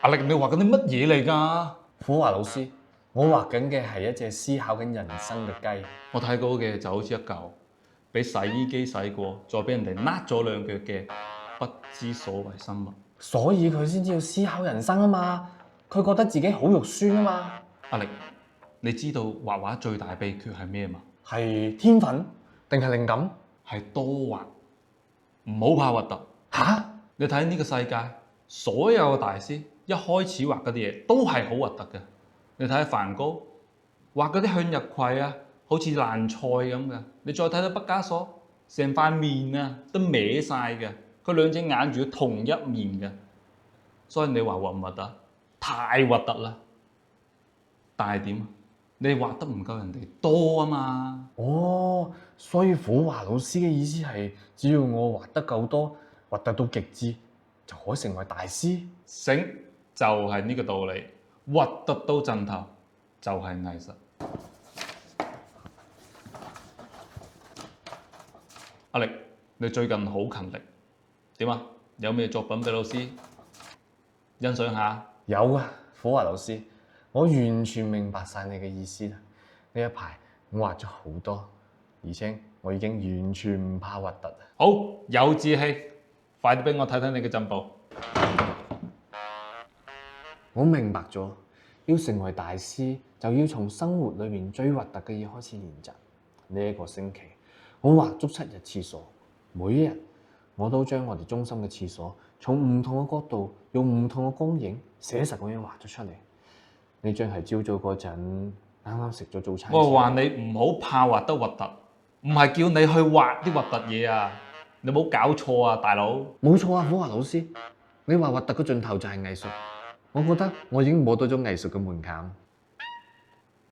阿力，你畫緊啲乜嘢嚟㗎？虎華老師，我畫緊嘅係一隻思考緊人生嘅雞。我睇過嘅就好似一嚿俾洗衣機洗過，再俾人哋甩咗兩腳嘅不知所謂生物。所以佢先至要思考人生啊嘛，佢覺得自己好肉酸啊嘛。阿力，你知道畫畫最大秘訣係咩嘛？係天分定係靈感？係多畫，唔好怕核突。吓？你睇呢個世界，所有嘅大師一開始畫嗰啲嘢都係好核突嘅。你睇下梵高畫嗰啲向日葵啊，好似爛菜咁嘅。你再睇到畢加索，成塊面啊都歪晒嘅，佢兩隻眼住同一面嘅。所以你話核唔核突？太核突啦！但係點？你畫得唔夠人哋多啊嘛。哦，所以虎華老師嘅意思係，只要我畫得夠多，核突到極致，就可以成為大師。醒就係呢個道理，核突到盡頭就係藝術。阿力，你最近好勤力，點啊？有咩作品俾老師欣賞下？有啊，虎華老師，我完全明白晒你嘅意思啦。呢一排我畫咗好多，而且我已經完全唔怕核突啦。好，有志氣，快啲俾我睇睇你嘅進步。我明白咗，要成為大師，就要從生活裏面最核突嘅嘢開始練習。呢一個星期，我畫足7日廁所，每一日我都將我哋中心嘅廁所從唔同嘅角度，用唔同嘅光影寫實咁樣畫咗出嚟。呢張係朝早嗰陣啱啱食咗早餐。我話你唔好怕畫得核突，唔係叫你去畫啲核突嘢啊！你冇搞錯啊，大佬！冇錯啊，虎華老師，你話核突嘅盡頭就係藝術，我覺得我已經摸到咗藝術嘅門檻。